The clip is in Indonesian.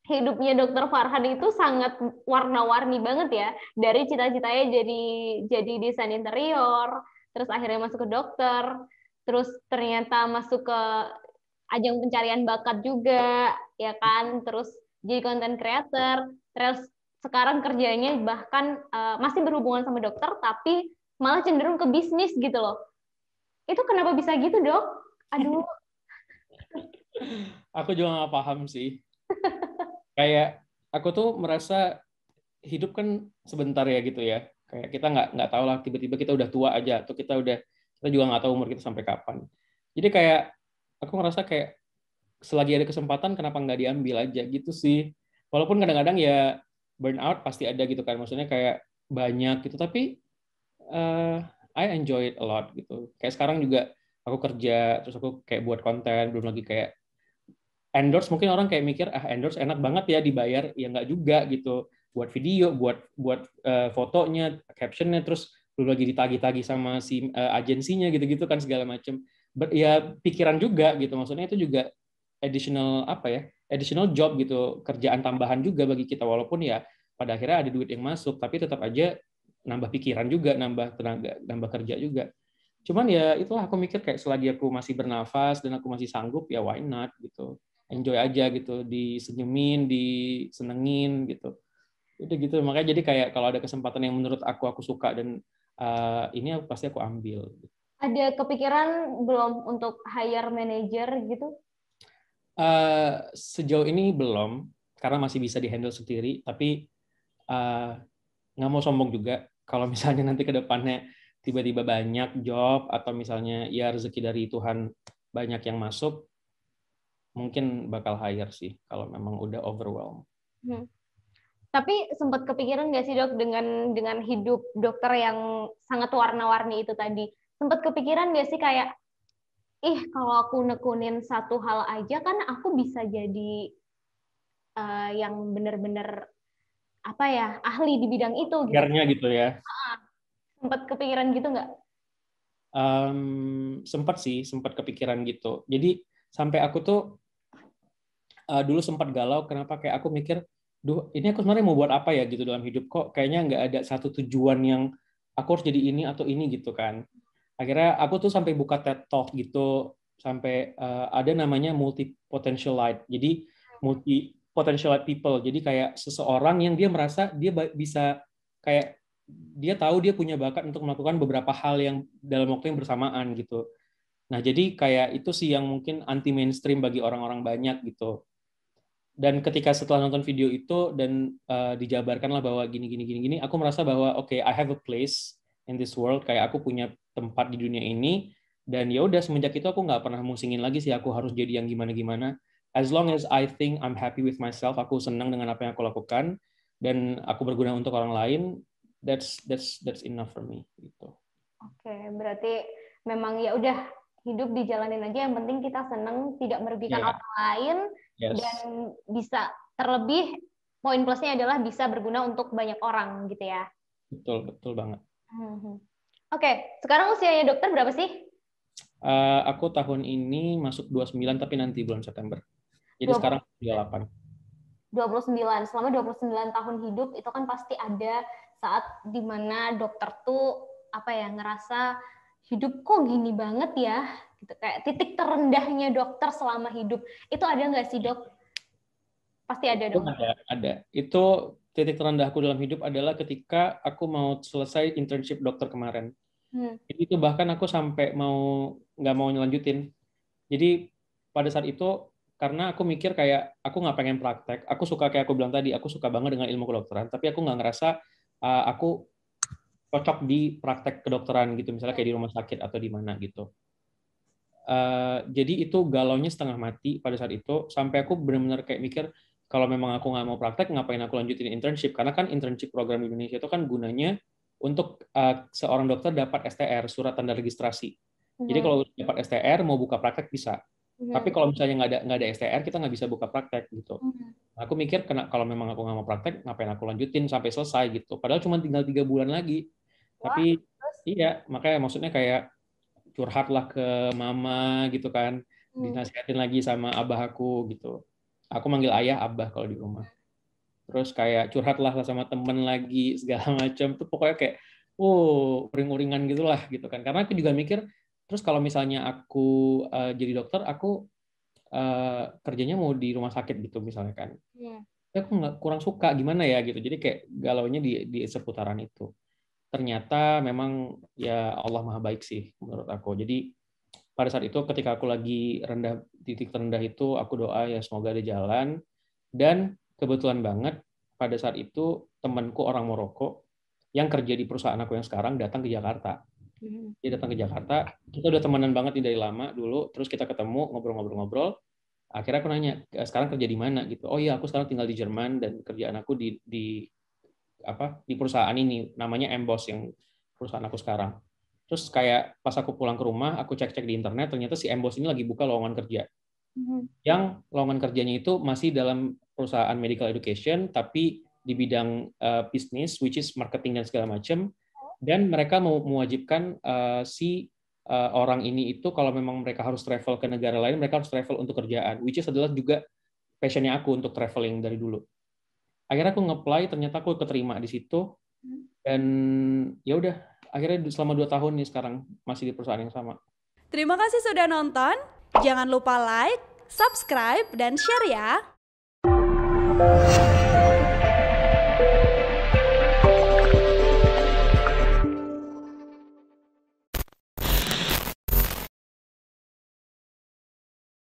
hidupnya Dokter Farhan itu sangat warna-warni banget ya. Dari cita-citanya jadi desain interior, terus akhirnya masuk ke dokter, terus ternyata masuk ke ajang pencarian bakat juga, ya kan? Terus jadi content creator, terus sekarang kerjanya bahkan masih berhubungan sama dokter, tapi malah cenderung ke bisnis gitu loh. Itu kenapa bisa gitu, Dok? Aduh. Aku juga nggak paham sih. Kayak aku tuh merasa hidup kan sebentar ya gitu ya. Kayak kita nggak tahu lah tiba-tiba kita udah tua aja atau kita juga nggak tahu umur kita sampai kapan. Jadi kayak aku ngerasa kayak selagi ada kesempatan kenapa nggak diambil aja gitu sih. Walaupun kadang-kadang ya burnout pasti ada gitu kan. Maksudnya kayak banyak gitu tapi uh, I enjoy it a lot gitu. Kayak sekarang juga aku kerja terus aku kayak buat konten belum lagi kayak endorse mungkin orang kayak mikir endorse enak banget ya dibayar ya nggak juga gitu buat video buat buat fotonya captionnya terus belum lagi ditagi-tagi sama si agensinya gitu-gitu kan segala macam ya pikiran juga gitu maksudnya itu juga additional apa ya additional job gitu kerjaan tambahan juga bagi kita walaupun ya pada akhirnya ada duit yang masuk tapi tetap aja nambah pikiran juga nambah tenaga nambah kerja juga cuman ya itulah aku mikir kayak selagi aku masih bernafas dan aku masih sanggup ya why not gitu enjoy aja gitu, disenyumin, disenengin gitu. Itu gitu. Makanya jadi kayak kalau ada kesempatan yang menurut aku suka dan ini pasti aku ambil. Ada kepikiran belum untuk hire manager gitu? Sejauh ini belum, karena masih bisa dihandle sendiri. Tapi nggak mau sombong juga. Kalau misalnya nanti ke depannya tiba-tiba banyak job atau misalnya ya rezeki dari Tuhan banyak yang masuk, mungkin bakal hire sih kalau memang udah overwhelmed. Tapi sempat kepikiran nggak sih dok dengan hidup dokter yang sangat warna-warni itu tadi? Sempat kepikiran nggak sih kayak, kalau aku nekunin satu hal aja kan aku bisa jadi yang benar-benar apa ya ahli di bidang itu gitu. Akhirnya gitu ya. Sempat kepikiran gitu nggak? Sempat kepikiran gitu. Jadi sampai aku tuh dulu sempat galau kenapa kayak aku mikir, duh ini aku sebenarnya mau buat apa ya gitu dalam hidup kok kayaknya nggak ada satu tujuan yang aku harus jadi ini atau ini gitu kan. Akhirnya aku tuh sampai buka TED Talk gitu sampai ada namanya multi potentialite. Jadi multi potentialite people. Jadi kayak seseorang yang dia merasa dia bisa kayak dia tahu dia punya bakat untuk melakukan beberapa hal yang dalam waktu yang bersamaan gitu. Nah, jadi kayak itu sih yang mungkin anti mainstream bagi orang-orang banyak gitu. Dan ketika setelah nonton video itu dan dijabarkanlah bahwa gini gini gini gini, aku merasa bahwa oke, I have a place in this world, kayak aku punya tempat di dunia ini dan ya udah semenjak itu aku nggak pernah musingin lagi sih aku harus jadi yang gimana gimana. As long as I think I'm happy with myself, aku senang dengan apa yang aku lakukan dan aku berguna untuk orang lain, that's enough for me gitu. Oke, berarti memang ya udah hidup dijalanin aja. Yang penting kita seneng, tidak merugikan Ya, orang lain, dan yes, bisa terlebih poin plusnya adalah bisa berguna untuk banyak orang gitu ya. betul betul banget. Oke, sekarang usianya dokter berapa sih? Aku tahun ini masuk 29 tapi nanti bulan September. Jadi sekarang 28. 29. Selama 29 tahun hidup itu kan pasti ada saat dimana dokter tuh apa ya ngerasa hidup kok gini banget ya gitu kayak titik terendahnya dokter selama hidup itu ada nggak sih dok? Pasti ada Itu dong. ada. Itu titik terendahku dalam hidup adalah ketika aku mau selesai internship dokter kemarin. Jadi itu bahkan aku sampai nggak mau ngelanjutin. Jadi pada saat itu karena aku mikir kayak aku nggak pengen praktek. Aku suka kayak aku bilang tadi, aku suka banget dengan ilmu kedokteran. Tapi aku nggak ngerasa aku cocok di praktek kedokteran gitu. Misalnya kayak di rumah sakit atau di mana gitu. Jadi itu galaunya setengah mati pada saat itu sampai aku benar-benar kayak mikir kalau memang aku nggak mau praktek ngapain aku lanjutin internship karena kan internship program di Indonesia itu kan gunanya untuk seorang dokter dapat STR surat tanda registrasi. Jadi kalau dapat STR mau buka praktek bisa. Tapi kalau misalnya nggak ada STR kita nggak bisa buka praktek gitu. Aku mikir kalau memang aku nggak mau praktek ngapain aku lanjutin sampai selesai gitu. Padahal cuma tinggal 3 bulan lagi. Wah, Tapi terus iya makanya maksudnya kayak curhatlah ke mama gitu kan, dinasihatin lagi sama abah aku gitu. aku manggil ayah abah kalau di rumah. Terus kayak curhat lah sama temen lagi segala macam tuh pokoknya kayak uring-uringan gitulah gitu kan. Karena aku juga mikir terus kalau misalnya aku jadi dokter, aku kerjanya mau di rumah sakit gitu misalnya kan. Aku nggak kurang suka gimana ya gitu. Jadi kayak galaunya di seputaran itu. Ternyata memang ya Allah Maha baik sih menurut aku. Jadi pada saat itu ketika aku lagi titik terendah itu aku doa ya semoga ada jalan, dan kebetulan banget pada saat itu temanku orang Maroko yang kerja di perusahaan aku yang sekarang datang ke Jakarta. Dia datang ke Jakarta, kita udah temenan banget nih dari lama dulu, terus kita ketemu ngobrol-ngobrol-ngobrol. Akhirnya aku nanya, sekarang kerja di mana gitu. Oh iya, aku sekarang tinggal di Jerman dan kerjaan aku di perusahaan ini namanya Emboss yang perusahaan aku sekarang. Terus kayak pas aku pulang ke rumah, aku cek-cek di internet, ternyata si Emboss ini lagi buka lowongan kerja. Yang lowongan kerjanya itu masih dalam perusahaan medical education, tapi di bidang bisnis, which is marketing dan segala macam. Dan mereka mau mewajibkan si orang ini itu kalau memang mereka harus travel ke negara lain, mereka harus travel untuk kerjaan, which is adalah juga passionnya aku untuk traveling dari dulu. Akhirnya aku nge-apply, ternyata aku keterima di situ, dan ya udah akhirnya selama 2 tahun nih sekarang masih di perusahaan yang sama. Terima kasih sudah nonton. Jangan lupa like, subscribe, dan share ya.